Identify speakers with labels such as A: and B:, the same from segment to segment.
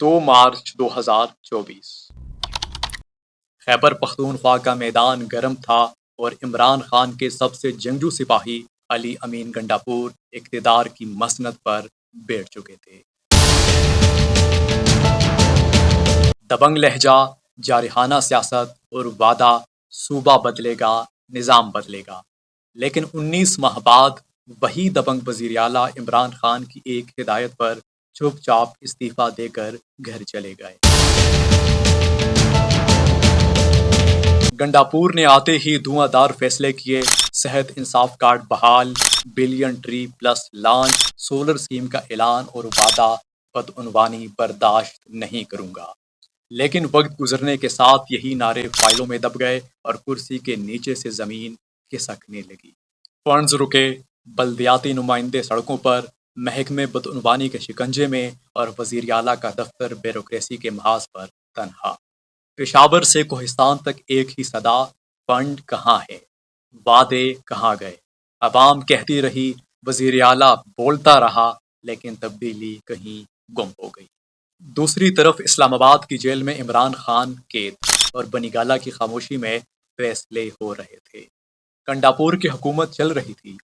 A: 2 مارچ 2024 خیبر پختونخوا کا میدان گرم تھا اور عمران خان کے سب سے جنگجو سپاہی علی امین گنڈاپور اقتدار کی مسند پر بیٹھ چکے تھے۔ دبنگ لہجہ، جارحانہ سیاست اور وعدہ صوبہ بدلے گا، نظام بدلے گا، لیکن 19 ماہ بعد وہی دبنگ وزیر اعلیٰ عمران خان کی ایک ہدایت پر چپ چاپ استعفیٰ دے کر گھر چلے گئے۔ گنڈاپور نے آتے ہی دھواں دار فیصلے کیے، صحت انصاف کارڈ بحال، billion tree plus launch, solar scheme کا اعلان اور وعدہ بدعنوانی برداشت نہیں کروں گا۔ لیکن وقت گزرنے کے ساتھ یہی نعرے فائلوں میں دب گئے اور کرسی کے نیچے سے زمین کھسکنے لگی۔ فنڈز رکے، بلدیاتی نمائندے سڑکوں پر، محکمے بدعنوانی کے شکنجے میں اور وزیر اعلیٰ کا دفتر بیوروکریسی کے محاذ پر تنہا۔ پشاور سے کوہستان تک ایک ہی صدا، فنڈ کہاں ہے؟ وعدے کہاں گئے؟ عوام کہتی رہی، وزیر اعلیٰ بولتا رہا، لیکن تبدیلی کہیں گم ہو گئی۔ دوسری طرف اسلام آباد کی جیل میں عمران خان قید اور بنی گالہ کی خاموشی میں فیصلے ہو رہے تھے۔ گنڈاپور کی حکومت چل رہی تھی،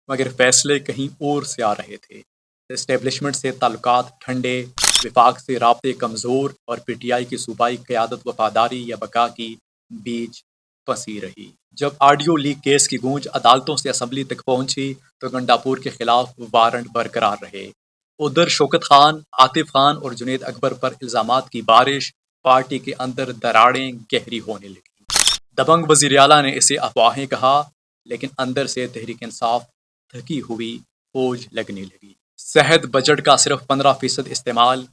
A: مگر فیصلے کہیں اور سے آ رہے تھے۔ اسٹیبلشمنٹ سے تعلقات ٹھنڈے، وفاق سے رابطے کمزور اور پی ٹی آئی کی صوبائی قیادت وفاداری یا بقا کی بیچ پھنسی رہی۔ جب آڈیو لیک کیس کی گونج عدالتوں سے اسمبلی تک پہنچی تو گنڈاپور کے خلاف وارنٹ برقرار رہے۔ ادھر شوکت خان، عاطف خان اور جنید اکبر پر الزامات کی بارش، پارٹی کے اندر دراڑیں گہری ہونے لگیں۔ دبنگ وزیر اعلیٰ نے اسے افواہیں کہا، لیکن اندر سے تحریک انصاف تھکی ہوئی فوج لگنے لگی۔ صحت بجٹ کا صرف 15% استعمال،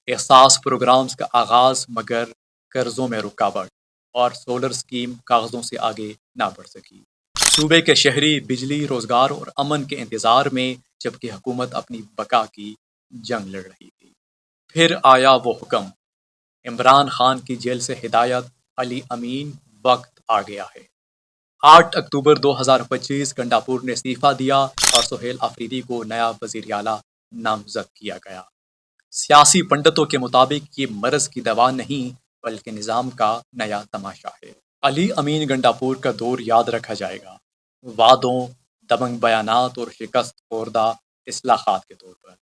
A: احساس پروگرامز کا آغاز مگر قرضوں میں رکاوٹ، اور سولر اسکیم کاغذوں سے آگے نہ بڑھ سکی۔ صوبے کے شہری بجلی، روزگار اور امن کے انتظار میں، جبکہ حکومت اپنی بقا کی جنگ لڑ رہی تھی۔ پھر آیا وہ حکم، عمران خان کی جیل سے ہدایت، علی امین وقت آ گیا ہے۔ 8 اکتوبر 2025 گنڈاپور نے استعفیٰ دیا اور سہیل آفریدی کو نیا وزیر اعلیٰ نامزد کیا گیا۔ سیاسی پنڈتوں کے مطابق یہ مرض کی دوا نہیں بلکہ نظام کا نیا تماشا ہے۔ علی امین گنڈاپور کا دور یاد رکھا جائے گا، وعدوں، دبنگ بیانات اور شکست خوردہ اصلاحات کے طور پر۔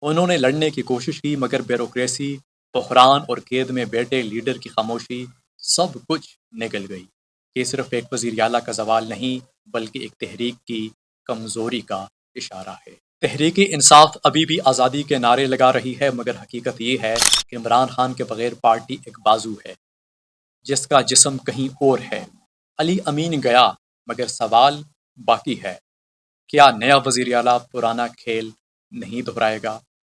A: انہوں نے لڑنے کی کوشش کی، مگر بیوروکریسی، بحران اور قید میں بیٹھے لیڈر کی خاموشی، سب کچھ نگل گئی۔ یہ صرف ایک وزیر اعلیٰ کا زوال نہیں بلکہ ایک تحریک کی کمزوری کا اشارہ ہے۔ تحریک انصاف ابھی بھی آزادی کے نعرے لگا رہی ہے، مگر حقیقت یہ ہے کہ عمران خان کے بغیر پارٹی ایک بازو ہے جس کا جسم کہیں اور ہے۔ علی امین گیا، مگر سوال باقی ہے، کیا نیا وزیر اعلیٰ پرانا کھیل نہیں دہرائے گا؟